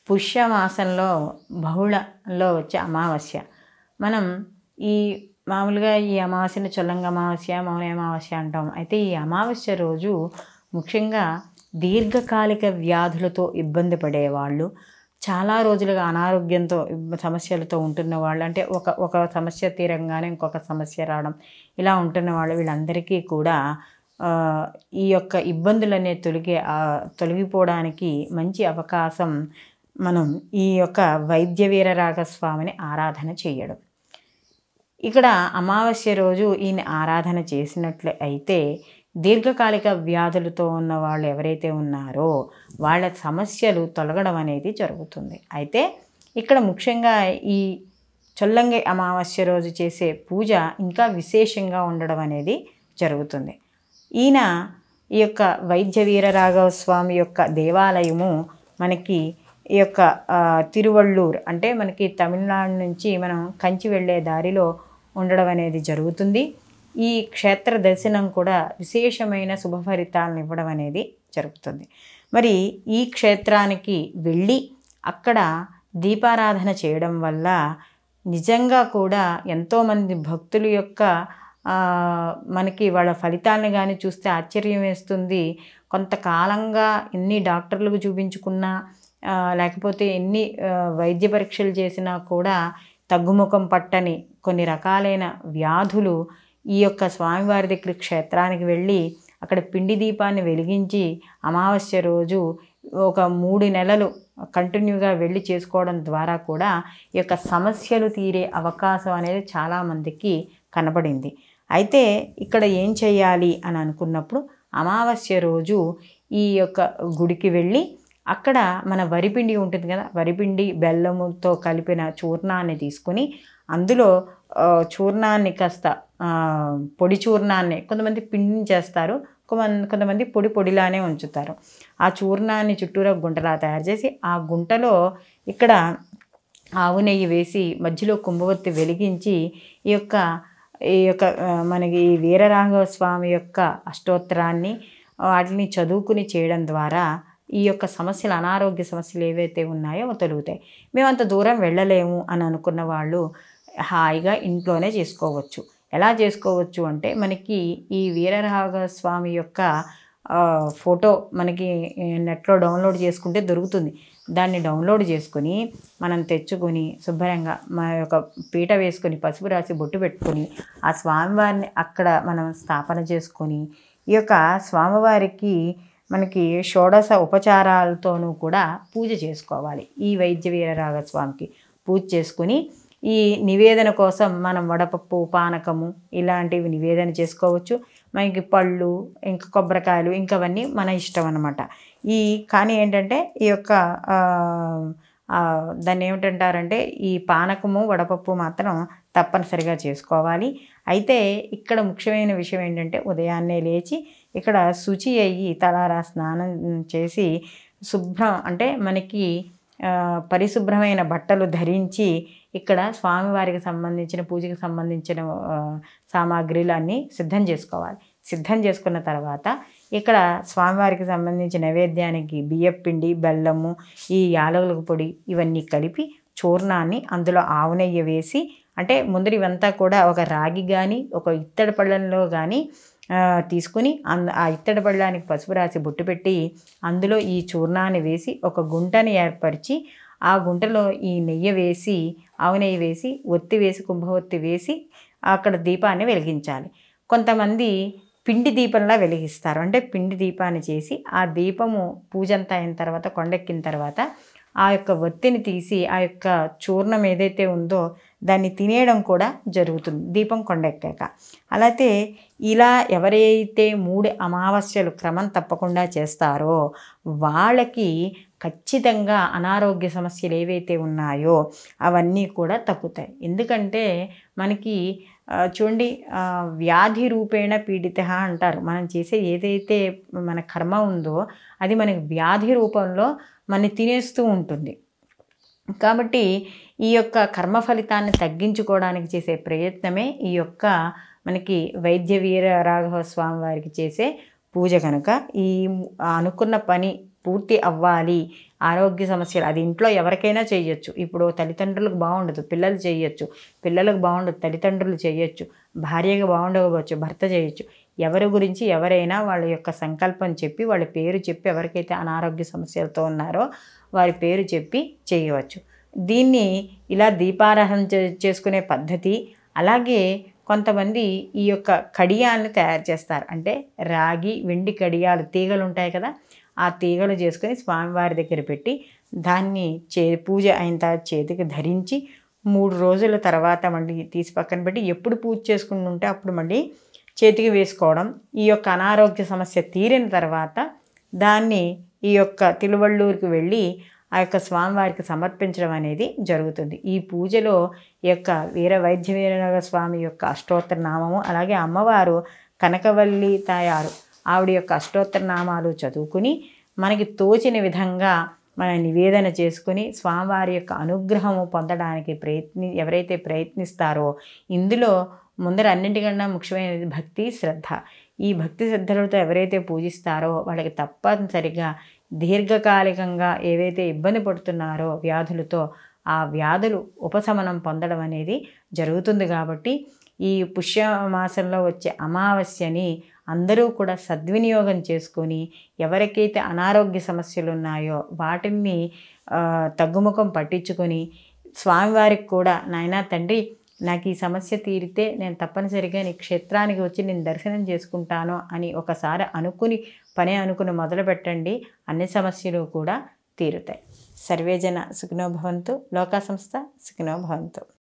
పుష్యమాసంలో బహుళలో వచ్చే అమావాస్య. మనం ఈ మామూలుగా ఈ అమావాస్యని చొల్లంగి అమావాస్య, మౌని అమావాస్య అంటాం. అయితే ఈ అమావాస్య రోజు ముఖ్యంగా దీర్ఘకాలిక వ్యాధులతో ఇబ్బంది పడేవాళ్ళు, చాలా రోజులుగా అనారోగ్యంతో సమస్యలతో ఉంటున్న వాళ్ళు, అంటే ఒక సమస్య తీరంగానే ఇంకొక సమస్య రావడం, ఇలా ఉంటున్న వాళ్ళు, వీళ్ళందరికీ కూడా ఈ యొక్క ఇబ్బందులనే తొలగిపోవడానికి మంచి అవకాశం మనం ఈ యొక్క వైద్య వీరరాఘస్వామిని ఆరాధన చేయడం. ఇక్కడ అమావాస్య రోజు ఈయన ఆరాధన చేసినట్లు అయితే దీర్ఘకాలిక వ్యాధులతో ఉన్న వాళ్ళు ఎవరైతే ఉన్నారో వాళ్ళ సమస్యలు తొలగడం అనేది జరుగుతుంది. అయితే ఇక్కడ ముఖ్యంగా ఈ చొల్లంగి అమావాస్య రోజు చేసే పూజ ఇంకా విశేషంగా ఉండడం అనేది జరుగుతుంది. ఈయన ఈ యొక్క వైద్య వీరరాఘవ స్వామి యొక్క దేవాలయము మనకి ఈ యొక్క తిరువళ్ళూరు, అంటే మనకి తమిళనాడు నుంచి మనం కంచి వెళ్ళే దారిలో ఉండడం అనేది జరుగుతుంది. ఈ క్షేత్ర దర్శనం కూడా విశేషమైన శుభ ఫలితాలను ఇవ్వడం అనేది జరుగుతుంది. మరి ఈ క్షేత్రానికి వెళ్ళి అక్కడ దీపారాధన చేయడం వల్ల నిజంగా కూడా ఎంతోమంది భక్తుల యొక్క మనకి వాళ్ళ ఫలితాలను కానీ చూస్తే ఆశ్చర్యం వేస్తుంది. కొంతకాలంగా ఎన్ని డాక్టర్లకు చూపించుకున్నా లేకపోతే ఎన్ని వైద్య పరీక్షలు చేసినా కూడా తగ్గుముఖం పట్టని కొన్ని రకాలైన వ్యాధులు ఈ యొక్క స్వామివారి దగ్గర క్షేత్రానికి వెళ్ళి అక్కడ పిండి దీపాన్ని వెలిగించి అమావాస్య రోజు ఒక 3 నెలలు కంటిన్యూగా వెళ్ళి చేసుకోవడం ద్వారా కూడా ఈ యొక్క సమస్యలు తీరే అవకాశం అనేది చాలామందికి కనబడింది. అయితే ఇక్కడ ఏం చేయాలి అని అనుకున్నప్పుడు అమావాస్య రోజు ఈ యొక్క గుడికి వెళ్ళి అక్కడ మన వరిపిండి ఉంటుంది కదా, వరిపిండి బెల్లముతో కలిపిన చూర్ణాన్ని తీసుకొని అందులో చూర్ణాన్ని కాస్త పొడి చూర్ణాన్ని, కొంతమంది పిండిని చేస్తారు, కొంతమంది పొడిలానే ఉంచుతారు. ఆ చూర్ణాన్ని చుట్టూరా గుంటలా తయారు చేసి ఆ గుంటలో ఇక్కడ ఆవు నెయ్యి వేసి మధ్యలో కుంభవత్తి వెలిగించి ఈ యొక్క మనకి వీరరాఘవ స్వామి యొక్క అష్టోత్తరాన్ని వాటిని చదువుకుని చేయడం ద్వారా ఈ యొక్క సమస్యలు, అనారోగ్య సమస్యలు ఏవైతే ఉన్నాయో అవి తొలుగుతాయి. మేము అంత దూరం వెళ్ళలేము అని అనుకున్న వాళ్ళు హాయిగా ఇంట్లోనే చేసుకోవచ్చు. ఎలా చేసుకోవచ్చు అంటే మనకి ఈ వీరరాఘవ స్వామి యొక్క ఫోటో మనకి నెట్లో డౌన్లోడ్ చేసుకుంటే దొరుకుతుంది. దాన్ని డౌన్లోడ్ చేసుకుని మనం తెచ్చుకొని శుభ్రంగా మన యొక్క పీట వేసుకొని పసుపు రాసి బొట్టు పెట్టుకొని ఆ స్వామివారిని అక్కడ మనం స్థాపన చేసుకొని ఈ యొక్క స్వామివారికి మనకి షోడశ ఉపచారాలతోనూ కూడా పూజ చేసుకోవాలి. ఈ వైద్య వీరరాఘవ స్వామికి పూజ చేసుకుని ఈ నివేదన కోసం మనం వడపప్పు, పానకము ఇలాంటివి నివేదన చేసుకోవచ్చు. మనకి పళ్ళు, ఇంకా కొబ్బరికాయలు, ఇంకవన్నీ మన ఇష్టం అన్నమాట. కానీ ఏంటంటే ఈ యొక్క దాన్ని ఏమిటంటారంటే ఈ పానకము, వడపప్పు మాత్రం తప్పనిసరిగా చేసుకోవాలి. అయితే ఇక్కడ ముఖ్యమైన విషయం ఏంటంటే ఉదయాన్నే లేచి ఇక్కడ శుచి అయ్యి తలారా స్నానం చేసి శుభ్రం, అంటే మనకి పరిశుభ్రమైన బట్టలు ధరించి ఇక్కడ స్వామివారికి సంబంధించిన పూజకి సంబంధించిన సామాగ్రిలు అన్నీ సిద్ధం చేసుకోవాలి. సిద్ధం చేసుకున్న తర్వాత ఇక్కడ స్వామివారికి సంబంధించిన నైవేద్యానికి బియ్యపిండి, బెల్లము, ఈ యాలకుల పొడి ఇవన్నీ కలిపి చూర్ణాన్ని అందులో ఆవు నెయ్యి వేసి, అంటే ముందర ఇవంతా కూడా ఒక రాగి కానీ ఒక ఇత్తడి పళ్ళెంలో కానీ తీసుకుని ఆ ఇత్తడి పళ్ళానికి పసుపు రాసి బొట్టు పెట్టి అందులో ఈ చూర్ణాన్ని వేసి ఒక గుంటని ఏర్పరిచి ఆ గుంటలో ఈ నెయ్యి వేసి, ఆవు నెయ్యి వేసి, ఒత్తి వేసి, కుంభవత్తి వేసి అక్కడ దీపాన్ని వెలిగించాలి. కొంతమంది పిండి దీపంలా వెలిగిస్తారు. అంటే పిండి దీపాన్ని చేసి ఆ దీపము పూజంతా అయిన తర్వాత, కొండెక్కిన తర్వాత ఆ యొక్క ఒత్తిని తీసి ఆ యొక్క చూర్ణం ఏదైతే ఉందో దాన్ని తినేయడం కూడా జరుగుతుంది దీపం కొండెక్కాక. అలాగే ఇలా ఎవరైతే 3 అమావాస్యలు క్రమం తప్పకుండా చేస్తారో వాళ్ళకి ఖచ్చితంగా అనారోగ్య సమస్యలు ఏవైతే ఉన్నాయో అవన్నీ కూడా తగ్గుతాయి. ఎందుకంటే మనకి చూడండి, వ్యాధి రూపేణ పీడిత అంటారు. మనం చేసే ఏదైతే మన కర్మ ఉందో అది మనకి వ్యాధి రూపంలో మనని తినేస్తూ ఉంటుంది. కాబట్టి ఈ యొక్క కర్మ ఫలితాన్ని తగ్గించుకోవడానికి చేసే ప్రయత్నమే ఈ యొక్క మనకి వైద్య వీరరాఘవ స్వామి వారికి చేసే పూజ కనుక ఈ అనుకున్న పని పూర్తి అవ్వాలి ఆరోగ్య సమస్యలు అది ఇంట్లో ఎవరికైనా చేయొచ్చు. ఇప్పుడు తల్లిదండ్రులకు బాగుండదు, పిల్లలు చేయొచ్చు. పిల్లలకు బాగుండదు, తల్లిదండ్రులు చేయొచ్చు. భార్యగా బాగుండకపోవచ్చు, భర్త చేయొచ్చు. ఎవరి గురించి ఎవరైనా వాళ్ళ యొక్క సంకల్పం చెప్పి, వాళ్ళ పేరు చెప్పి, ఎవరికైతే అనారోగ్య సమస్యలతో ఉన్నారో వారి పేరు చెప్పి చేయవచ్చు. దీన్ని ఇలా దీపారాధన చేసుకునే పద్ధతి. అలాగే కొంతమంది ఈ యొక్క కడియాలను తయారు చేస్తారు. అంటే రాగి, వెండి కడియాలు తీగలు ఉంటాయి కదా, ఆ తీగలు చేసుకొని స్వామివారి దగ్గర పెట్టి దాన్ని పూజ అయిన తర్వాత చేతికి ధరించి 3 రోజుల తర్వాత మళ్ళీ తీసి పక్కన పెట్టి ఎప్పుడు పూజ చేసుకుంటుంటే అప్పుడు మళ్ళీ చేతికి వేసుకోవడం. ఈ యొక్క అనారోగ్య సమస్య తీరిన తర్వాత దాన్ని ఈ యొక్క తిరువళ్ళూరుకి వెళ్ళి ఆ యొక్క స్వామివారికి సమర్పించడం అనేది జరుగుతుంది. ఈ పూజలో ఈ యొక్క వీర వైద్య వీరనగర స్వామి యొక్క అష్టోత్తర నామము, అలాగే అమ్మవారు కనకవల్లి తాయారు ఆవిడ యొక్క అష్టోత్తర నామాలు చదువుకుని మనకి తోచిన విధంగా మన నివేదన చేసుకుని స్వామివారి యొక్క అనుగ్రహము పొందడానికి ఎవరైతే ప్రయత్నిస్తారో, ఇందులో ముందర అన్నింటికన్నా ముఖ్యమైనది భక్తి, శ్రద్ధ. ఈ భక్తి శ్రద్ధలతో ఎవరైతే పూజిస్తారో వాళ్ళకి తప్పనిసరిగా దీర్ఘకాలికంగా ఏవైతే ఇబ్బంది పడుతున్నారో వ్యాధులతో, ఆ వ్యాధులు ఉపశమనం పొందడం అనేది జరుగుతుంది. కాబట్టి ఈ పుష్యమాసంలో వచ్చే అమావాస్యని అందరూ కూడా సద్వినియోగం చేసుకొని ఎవరికైతే అనారోగ్య సమస్యలు ఉన్నాయో వాటిని తగ్గుముఖం పట్టించుకొని స్వామివారికి కూడా, నాయనా తండ్రి నాకు ఈ సమస్య తీరితే నేను తప్పనిసరిగా నీ క్షేత్రానికి వచ్చి నేను దర్శనం చేసుకుంటాను అని ఒకసారి అనుకుని మొదలు పెట్టండి. అన్ని సమస్యలు కూడా తీరుతాయి. సర్వేజన సుఖినో భవంతు. లోకా సంస్థ సుఖినో భవంతు.